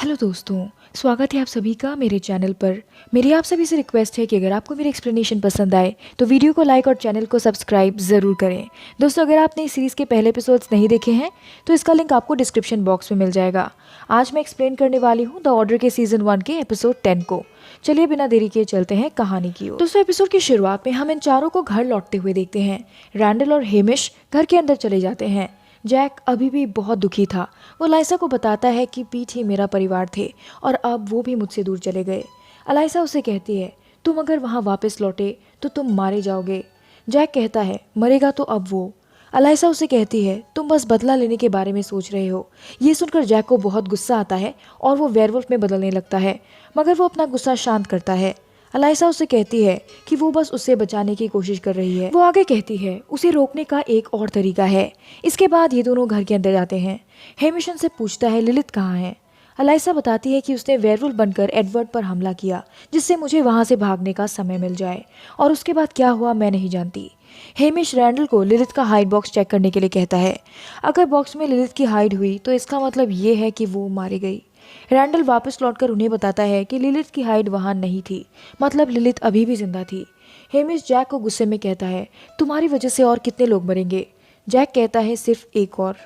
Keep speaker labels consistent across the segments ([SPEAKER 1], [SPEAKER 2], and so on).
[SPEAKER 1] Hello दोस्तों, स्वागत है आप सभी का मेरे चैनल पर। मेरी आप सभी से रिक्वेस्ट है कि अगर आपको मेरी एक्सप्लेनेशन पसंद आए तो वीडियो को लाइक और चैनल को सब्सक्राइब ज़रूर करें। दोस्तों, अगर आपने इस सीरीज़ के पहले एपिसोड्स नहीं देखे हैं तो इसका लिंक आपको डिस्क्रिप्शन बॉक्स में मिल जाएगा। आज मैं एक्सप्लेन करने वाली हूँ द ऑर्डर के सीजन 1 के एपिसोड 10 को। चलिए बिना देरी किए चलते हैं कहानी की ओर। दोस्तों, एपिसोड की शुरुआत में हम इन चारों को घर लौटते हुए देखते हैं। रैंडल और हेमिश घर के अंदर चले जाते हैं। जैक अभी भी बहुत दुखी था। वो अलाइसा को बताता है कि पीट ही मेरा परिवार थे और अब वो भी मुझसे दूर चले गए। अलाइसा उसे कहती है, तुम अगर वहाँ वापस लौटे तो तुम मारे जाओगे। जैक कहता है, मरेगा तो अब वो। अलाइसा उसे कहती है, तुम बस बदला लेने के बारे में सोच रहे हो। ये सुनकर जैक को बहुत गुस्सा आता है और वो वेयरवुल्फ में बदलने लगता है, मगर वो अपना गुस्सा शांत करता है। अलाइसा उसे कहती है कि वो बस उससे बचाने की कोशिश कर रही है। वो आगे कहती है, उसे रोकने का एक और तरीका है। इसके बाद ये दोनों घर के अंदर जाते हैं। हेमिश से पूछता है, लिलिथ कहाँ है। अलाइसा बताती है कि उसने वेयरवुल्फ बनकर एडवर्ड पर हमला किया, जिससे मुझे वहां से भागने का समय मिल जाए, और उसके बाद क्या हुआ मैं नहीं जानती। हेमिश रैंडल को लिलिथ का हाइड बॉक्स चेक करने के लिए कहता है। अगर बॉक्स में लिलिथ की हाइड हुई तो इसका मतलब ये है कि वो मारी गई। रैंडल वापस लौटकर उन्हें बताता है कि लिलिथ की हाइड वहां नहीं थी, मतलब लिलिथ अभी भी जिंदा थी। हेमिश जैक को गुस्से में कहता है, तुम्हारी वजह से और कितने लोग मरेंगे। जैक कहता है, सिर्फ एक और।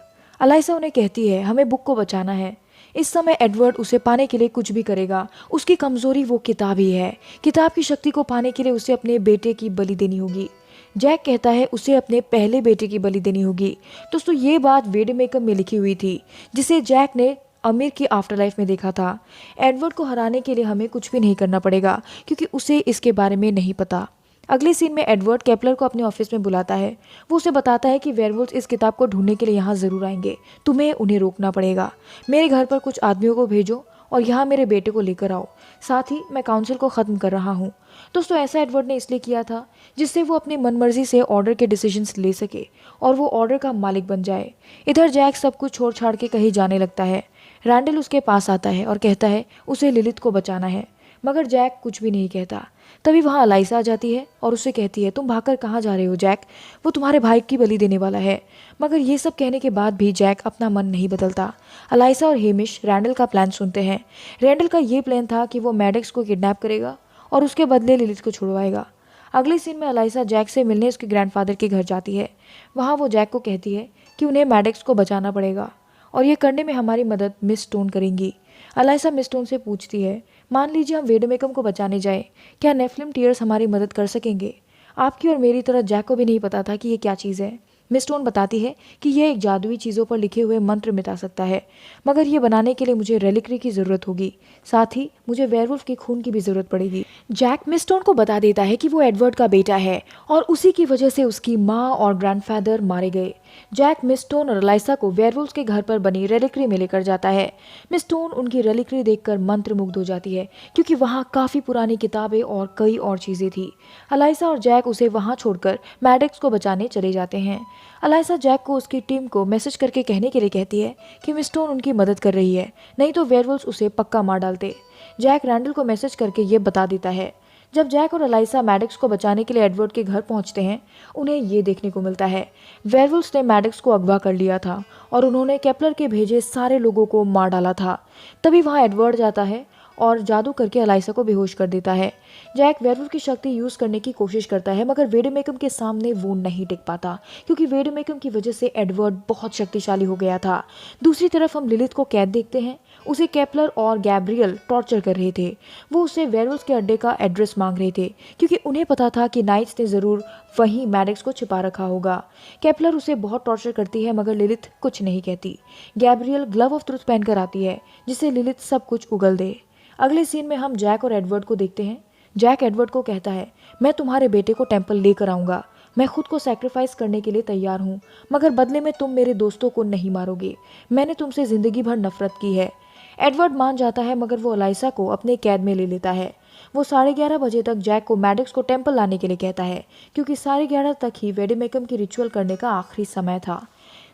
[SPEAKER 1] अलाइसा उन्हें कहती है, हमें बुक को बचाना है। इस समय एडवर्ड उसे पाने के लिए कुछ भी करेगा। उसकी कमजोरी वो किताब ही है। किताब की शक्ति को पाने के लिए उसे अपने बेटे की बलि देनी होगी। जैक कहता है, उसे अपने पहले बेटे की बलि देनी होगी। दोस्तों, ये बात वेडमेकम में लिखी हुई थी, जिसे जैक ने अमीर की आफ्टर लाइफ में देखा था। एडवर्ड को हराने के लिए हमें कुछ भी नहीं करना पड़ेगा, क्योंकि उसे इसके बारे में नहीं पता। अगले सीन में एडवर्ड केपलर को अपने ऑफिस में बुलाता है। वो उसे बताता है कि वेयरवुल्फ इस किताब को ढूंढने के लिए यहाँ जरूर आएंगे। तुम्हें उन्हें रोकना पड़ेगा। मेरे घर पर कुछ आदमियों को भेजो और यहाँ मेरे बेटे को लेकर आओ। साथ ही मैं काउंसिल को ख़त्म कर रहा हूँ। दोस्तों, ऐसा एडवर्ड ने इसलिए किया था जिससे वो अपनी मनमर्जी से ऑर्डर के डिसीजंस ले सके और वो ऑर्डर का मालिक बन जाए। इधर जैक सब कुछ छोड़ छाड़ के कहीं जाने लगता है। रैंडल उसके पास आता है और कहता है उसे लिलिथ को बचाना है, मगर जैक कुछ भी नहीं कहता। तभी वहाँ अलाइसा आ जाती है और उसे कहती है, तुम भागकर कहाँ जा रहे हो जैक, वो तुम्हारे भाई की बलि देने वाला है। मगर ये सब कहने के बाद भी जैक अपना मन नहीं बदलता। अलाइसा और हेमिश रैंडल का प्लान सुनते हैं। रैंडल का ये प्लान था कि वो मैडेक्स को किडनैप करेगा और उसके बदले लिलिथ को छुड़वाएगा। अगले सीन में अलाइसा जैक से मिलने उसके ग्रैंडफादर के घर जाती है। वहाँ वो जैक को कहती है कि उन्हें मैडेक्स को बचाना पड़ेगा और ये करने में हमारी मदद मिस स्टोन करेंगी। अलाइसा मिस स्टोन से पूछती है, मान लीजिए हम वेडमेकम को बचाने जाए, क्या नेफिलिम टीयर्स हमारी मदद कर सकेंगे। आपकी और मेरी तरह जैक को भी नहीं पता था कि ये क्या चीज़ है। मिस स्टोन बताती है कि यह एक जादुई चीज़ों पर लिखे हुए मंत्र मिटा सकता है, मगर ये बनाने के लिए मुझे रेलिक्री की ज़रूरत होगी। साथ ही मुझे वेयरवुल्फ के खून की भी ज़रूरत पड़ेगी। जैक मिस स्टोन को बता देता है कि वो एडवर्ड का बेटा है और उसी की वजह से उसकी माँ और ग्रैंडफादर मारे गए। जैक मिस स्टोन और अलाइसा को वेयरवुल्फ के घर पर बनी रेलिक्री में लेकर जाता है। मिस स्टोन उनकी रेलिक्री देखकर मंत्रमुग्ध हो जाती है, क्योंकि वहाँ काफ़ी पुरानी किताबें और कई और चीज़ें थी। अलाइसा और जैक उसे वहाँ छोड़कर मैडेक्स को बचाने चले जाते हैं। अलाइसा जैक को उसकी टीम को मैसेज करके कहने के लिए कहती है कि मिस स्टोन उनकी मदद कर रही है, नहीं तो वेयरवुल्फ उसे पक्का मार डालते। जैक रैंडल को मैसेज करके ये बता देता है। जब जैक और अलाइसा मैडेक्स को बचाने के लिए एडवर्ड के घर पहुंचते हैं, उन्हें ये देखने को मिलता है वेयरवुल्फ्स ने मैडेक्स को अगवा कर लिया था और उन्होंने केपलर के भेजे सारे लोगों को मार डाला था। तभी वहाँ एडवर्ड जाता है और जादू करके अलाइसा को बेहोश कर देता है। जैक वेयरवुल्फ की शक्ति यूज करने की कोशिश करता है, मगर वेडमेकम के सामने वो नहीं टिक पाता, क्योंकि वेडमेकम की वजह से एडवर्ड बहुत शक्तिशाली हो गया था। दूसरी तरफ हम लिलिथ को कैद देखते हैं। उसे केपलर और गैब्रियल टॉर्चर कर रहे थे। वो उससे वेयरवुल्फ के अड्डे का एड्रेस मांग रहे थे, क्योंकि उन्हें पता था कि नाइट्स ने जरूर वहीं मैडेक्स को छिपा रखा होगा। केपलर उसे बहुत टॉर्चर करती है, मगर लिलिथ कुछ नहीं कहती। गैब्रियल ग्लव ऑफ ट्रुथ पहनकर आती है, जिससे लिलिथ सब कुछ उगल दे। अगले सीन में हम जैक और एडवर्ड को देखते हैं। जैक एडवर्ड को कहता है, मैं तुम्हारे बेटे को टेम्पल लेकर आऊंगा। मैं खुद को सैक्रिफाइस करने के लिए तैयार हूँ, मगर बदले में तुम मेरे दोस्तों को नहीं मारोगे। मैंने तुमसे जिंदगी भर नफरत की है। एडवर्ड मान जाता है, मगर वो अलाइसा को अपने कैद में ले लेता है। वो 11:30 बजे तक जैक को मैडेक्स को टेम्पल लाने के लिए कहता है, क्योंकि 11:30 तक ही वेडमेकम की रिचुअल करने का आखिरी समय था।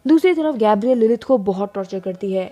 [SPEAKER 1] दूसरी तरफ गैब्रियल लिलिथ को बहुत टॉर्चर करती है।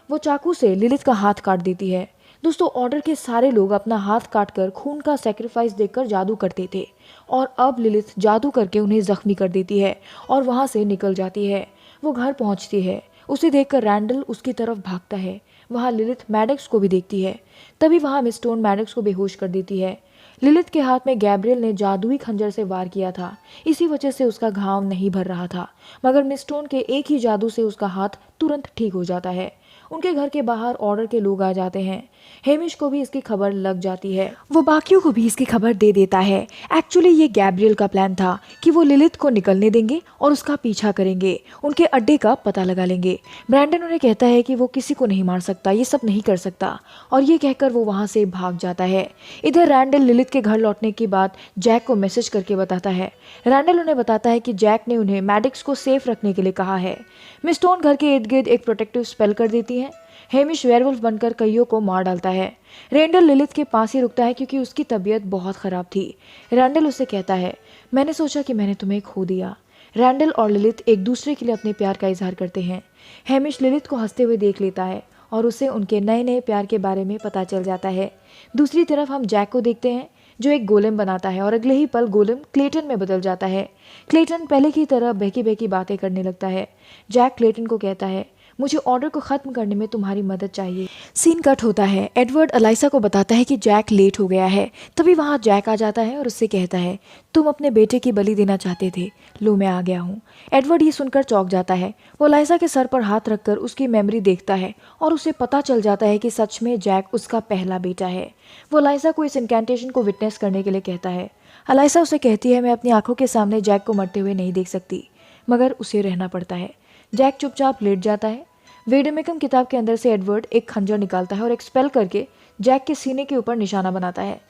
[SPEAKER 1] वो चाकू से लिलिथ का हाथ काट देती है। दोस्तों, ऑर्डर के सारे लोग अपना हाथ काटकर खून का सेक्रीफाइस देकर जादू करते थे, और अब लिलिथ जादू करके उन्हें जख्मी कर देती है और वहां से निकल जाती है। वो घर पहुंचती है। उसे देखकर रैंडल उसकी तरफ भागता है, वहाँ लिलिथ मैडक्स को भी देखती है। तभी वहाँ मिस स्टोन मैडक्स को बेहोश कर देती है। लिलिथ के हाथ में गैब्रियल ने जादुई खंजर से वार किया था, इसी वजह से उसका घाव नहीं भर रहा था, मगर मिस स्टोन के एक ही जादू से उसका हाथ तुरंत ठीक हो जाता है। उनके घर के बाहर ऑर्डर के लोग आ जाते हैं। हेमिश को भी इसकी खबर लग जाती है, वो बाकियों को भी इसकी खबर दे देता है। एक्चुअली ये गैब्रियल का प्लान था कि वो लिलिथ को निकलने देंगे और उसका पीछा करेंगे, उनके अड्डे का पता लगा लेंगे। ब्रैंडन उन्हें कहता है कि वो किसी को नहीं मार सकता, ये सब नहीं कर सकता, और ये कहकर वो वहां से भाग जाता है। इधर रैंडल लिलिथ के घर लौटने की बात जैक को मैसेज करके बताता है। रैंडल उन्हें बताता है कि जैक ने उन्हें मैडक्स को सेफ रखने के लिए कहा है। मिस स्टोन घर के इर्द गिर्द एक प्रोटेक्टिव स्पेल कर देती है। हेमिश वेयरवुल्फ बनकर कईयों को मार डालता है। रैंडल लिलिथ के पास ही रुकता है क्योंकि उसकी तबीयत बहुत खराब थी। रैंडल उससे कहता है, मैंने सोचा कि मैंने तुम्हें खो दिया। रैंडल और लिलिथ एक दूसरे के लिए अपने प्यार का इजहार करते हैं। हेमिश लिलिथ को हंसते हुए देख लेता है और उसे उनके नए नए प्यार के बारे में पता चल जाता है। दूसरी तरफ हम जैक को देखते हैं जो एक गोलेम बनाता है और अगले ही पल गोलेम क्लेटन में बदल जाता है। क्लेटन पहले की तरह बहकी बहकी बातें करने लगता है। जैक क्लेटन को कहता है, मुझे ऑर्डर को खत्म करने में तुम्हारी मदद चाहिए। सीन कट होता है। एडवर्ड अलाइसा को बताता है कि जैक लेट हो गया है। तभी वहाँ जैक आ जाता है और उससे कहता है, तुम अपने बेटे की बलि देना चाहते थे, लो मैं आ गया हूँ। एडवर्ड ये सुनकर चौंक जाता है। वो अलाइसा के सर पर हाथ रखकर उसकी मेमोरी देखता है और उसे पता चल जाता है कि सच में जैक उसका पहला बेटा है। वो अलाइसा को इस इनकैंटेशन को विटनेस करने के लिए कहता है। अलाइसा उसे कहती है, मैं अपनी आंखों के सामने जैक को मरते हुए नहीं देख सकती, मगर उसे रहना पड़ता है। जैक चुपचाप लेट जाता है। वेडमेकम किताब के अंदर से एडवर्ड एक खंजर निकालता है और एक स्पेल करके जैक के सीने के ऊपर निशाना बनाता है।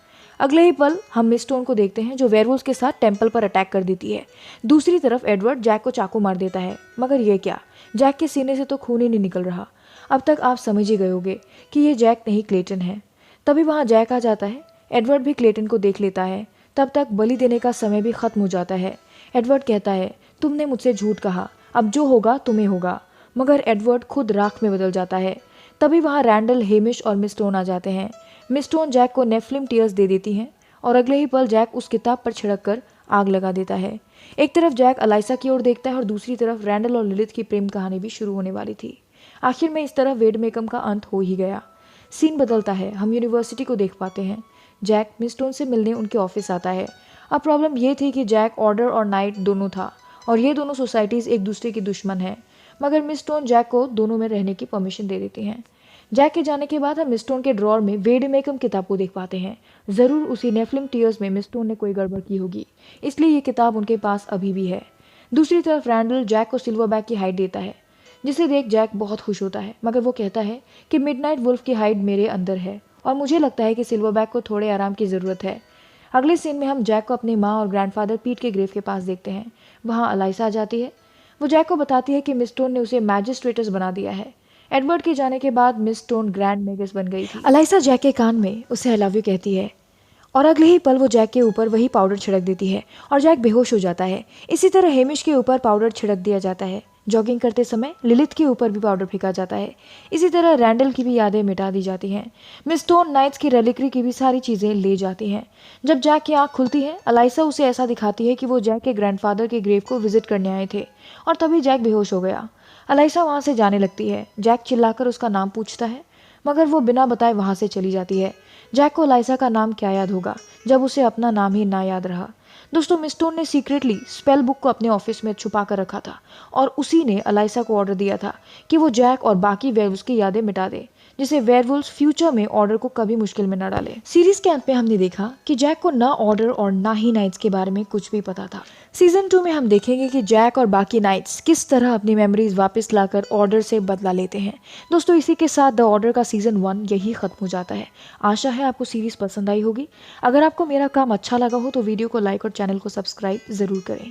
[SPEAKER 1] अगले ही पल हम मिस स्टोन को देखते हैं जो वेयरवुल्फ के साथ टेंपल पर अटैक कर देती है। दूसरी तरफ एडवर्ड जैक को चाकू मार देता है, मगर ये क्या, जैक के सीने से तो खून ही नहीं निकल रहा। अब तक आप समझ ही गए होंगे कि ये जैक नहीं क्लेटन है। तभी वहाँ जैक आ जाता है। एडवर्ड भी क्लेटन को देख लेता है। तब तक बलि देने का समय भी खत्म हो जाता है। एडवर्ड कहता है, तुमने मुझसे झूठ कहा, अब जो होगा तुम्हें होगा, मगर एडवर्ड खुद राख में बदल जाता है। तभी वहाँ रैंडल, हेमिश और मिस स्टोन आ जाते हैं। मिस स्टोन जैक को नेफ्लिम टीयर्स दे देती हैं और अगले ही पल जैक उस किताब पर छिड़क कर आग लगा देता है। एक तरफ जैक अलाइसा की ओर देखता है और दूसरी तरफ रैंडल और लिलिथ की प्रेम कहानी भी शुरू होने वाली थी। आखिर में इस तरह वेडमेकम का अंत हो ही गया। सीन बदलता है। हम यूनिवर्सिटी को देख पाते हैं। जैक मिस स्टोन से मिलने उनके ऑफिस आता है। अब प्रॉब्लम ये थी कि जैक ऑर्डर और नाइट दोनों था और ये दोनों सोसाइटीज एक दूसरे की दुश्मन है, मगर मिस स्टोन जैक को दोनों में रहने की परमिशन दे देती हैं। जैक के जाने के बाद हम मिस स्टोन के ड्रॉर में वेडमेकम किताब को देख पाते हैं। ज़रूर उसी नेफ्लिम टीयर्स में मिस स्टोन ने कोई गड़बड़ की होगी, इसलिए ये किताब उनके पास अभी भी है। दूसरी तरफ रैंडल जैक को सिल्वरबैक की हाइड देता है, जिसे देख जैक बहुत खुश होता है, मगर वो कहता है कि मिडनाइट वुल्फ की हाइड मेरे अंदर है और मुझे लगता है कि सिल्वरबैक को थोड़े आराम की ज़रूरत है। अगले सीन में हम जैक को अपनी माँ और ग्रैंडफादर पीट के ग्रेव के पास देखते हैं। वहाँ अलाइसा आ जाती है। वो जैक को बताती है कि मिस स्टोन ने उसे मैजिस्ट्रेटस बना दिया है। एडवर्ड के जाने के बाद मिस स्टोन ग्रैंड मेगस बन गई थी। अलाइसा जैक के कान में उसे आई लव यू कहती है और अगले ही पल वो जैक के ऊपर वही पाउडर छिड़क देती है और जैक बेहोश हो जाता है। इसी तरह हेमिश के ऊपर पाउडर छिड़क दिया जाता है। जॉगिंग करते समय लिलिथ के ऊपर भी पाउडर फेंका जाता है। इसी तरह रैंडल की भी यादें मिटा दी जाती हैं। मिस स्टोन नाइट्स की रेलिक्री की भी सारी चीज़ें ले जाती हैं। जब जैक की आँख खुलती है, अलाइसा उसे ऐसा दिखाती है कि वो जैक के ग्रैंडफादर के ग्रेव को विजिट करने आए थे और तभी जैक बेहोश हो गया। अलाइसा वहाँ से जाने लगती है। जैक चिल्लाकर उसका नाम पूछता है, मगर वो बिना बताए वहाँ से चली जाती है। जैक को अलाइसा का नाम क्या याद होगा जब उसे अपना नाम ही ना याद रहा। दोस्तों, मिस स्टोन ने सीक्रेटली स्पेल बुक को अपने ऑफिस में छुपा कर रखा था और उसी ने अलाइसा को ऑर्डर दिया था कि वो जैक और बाकी वेयरवुल्व्स की यादें मिटा दे, जिसे वेयरवुल्व्स फ्यूचर में ऑर्डर को कभी मुश्किल में न डाले। सीरीज के अंत में हमने देखा कि जैक को ना ऑर्डर और ना ही नाइट्स के बारे में कुछ भी पता था। सीजन 2 में हम देखेंगे कि जैक और बाकी नाइट्स किस तरह अपनी मेमोरीज वापस लाकर ऑर्डर से बदला लेते हैं। दोस्तों, इसी के साथ द ऑर्डर का सीजन 1 यही खत्म हो जाता है। आशा है आपको सीरीज पसंद आई होगी। अगर आपको मेरा काम अच्छा लगा हो तो वीडियो को लाइक और चैनल को सब्सक्राइब जरूर करें।